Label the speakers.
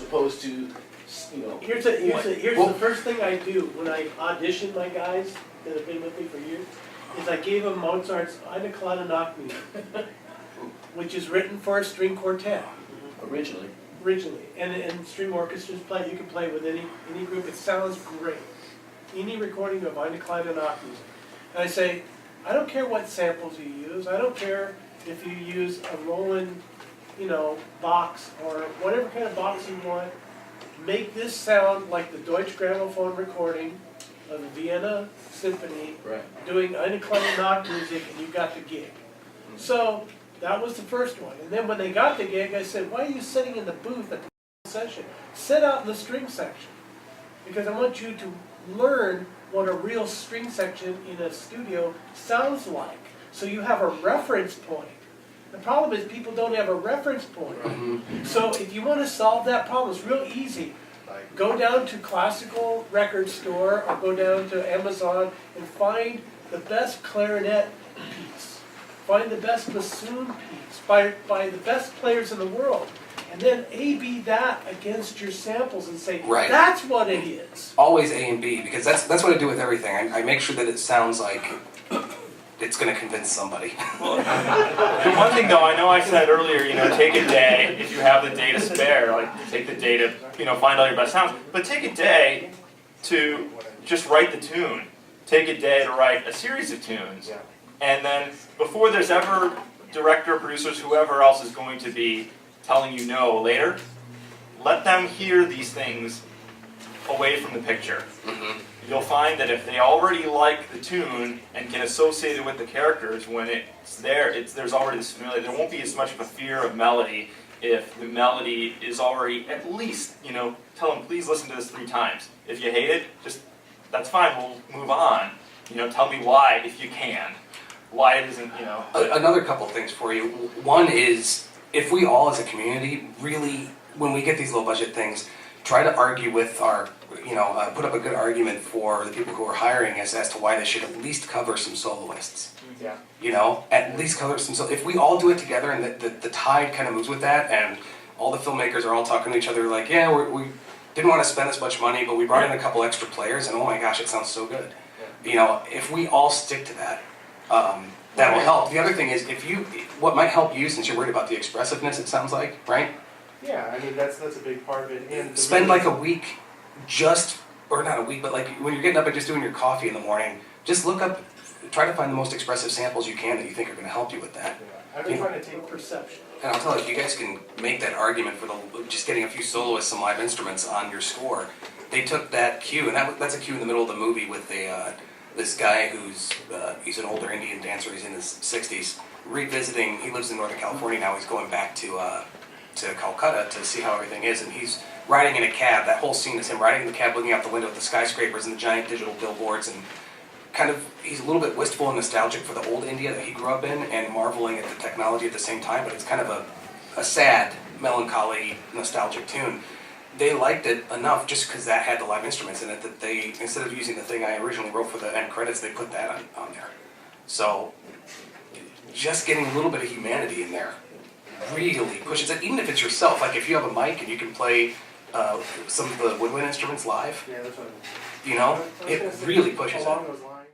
Speaker 1: opposed to, you know.
Speaker 2: Here's the first thing I do when I audition my guys that have been with me for years, is I gave them Mozart's Eine kleine Nachtmusik, which is written for a string quartet.
Speaker 1: Originally.
Speaker 2: And string orchestras play, you can play with any group, it sounds great. Any recording of Eine kleine Nachtmusik. And I say, I don't care what samples you use, I don't care if you use a Roland, box or whatever kind of box you want. Make this sound like the Deutsche Grammophon recording of the Vienna Symphony, doing Eine kleine Nachtmusik, and you got the gig. So that was the first one. And then when they got the gig, I said, why are you sitting in the booth at the session? Sit out in the string section. Because I want you to learn what a real string section in a studio sounds like. So you have a reference point. The problem is people don't have a reference point. So if you want to solve that problem, it's real easy. Go down to classical record store or go down to Amazon and find the best clarinet piece. Find the best bassoon piece by the best players in the world. And then A/B that against your samples and say, that's what it is.
Speaker 3: Always A and B, because that's what I do with everything. I make sure that it sounds like it's going to convince somebody.
Speaker 4: Well, the one thing though, I know I said earlier, take a day, if you have the day to spare, take the day to, find all your best sounds, but take a day to just write the tune. Take a day to write a series of tunes. And then before there's ever director, producers, whoever else is going to be telling you no later, let them hear these things away from the picture. You'll find that if they already like the tune and can associate it with the characters, when it's there, there's already this familiarity. There won't be as much of a fear of melody if the melody is already, at least, tell them, please listen to this 3 times. If you hate it, that's fine, we'll move on. Tell me why, if you can. Why it isn't,
Speaker 3: Another couple things for you. One is, if we all as a community really, when we get these low budget things, try to argue with our, put up a good argument for the people who are hiring us as to why they should at least cover some soloists. At least cover some if we all do it together and the tide kind of moves with that, and all the filmmakers are all talking to each other like, yeah, we didn't want to spend this much money, but we brought in a couple extra players, and oh my gosh, it sounds so good. If we all stick to that, that will help. The other thing is, what might help you, since you're worried about the expressiveness, it sounds like, right?
Speaker 5: Yeah, I mean, that's a big part of it. And
Speaker 3: spend a week or not a week, but when you're getting up and just doing your coffee in the morning, just look up, try to find the most expressive samples you can that you think are going to help you with that.
Speaker 5: I've been trying to take
Speaker 2: perception.
Speaker 3: And I'll tell you, if you guys can make that argument for just getting a few soloists, some live instruments on your score, they took that cue, and that's a cue in the middle of the movie with this guy he's an older Indian dancer, he's in his 60s, revisiting, he lives in Northern California now, he's going back to Calcutta to see how everything is, and he's riding in a cab. That whole scene is him riding in the cab, looking out the window at the skyscrapers and the giant digital billboards, and he's a little bit wistful and nostalgic for the old India that he grew up in, and marveling at the technology at the same time, but it's kind of a sad, melancholy, nostalgic tune. They liked it enough just because that had the live instruments in it that they, instead of using the thing I originally wrote for the end credits, they put that on there. So just getting a little bit of humanity in there really pushes it, even if it's yourself. Like if you have a mic and you can play some of the woodwind instruments live,
Speaker 5: yeah, that's what
Speaker 3: it really pushes it.
Speaker 5: Along those lines.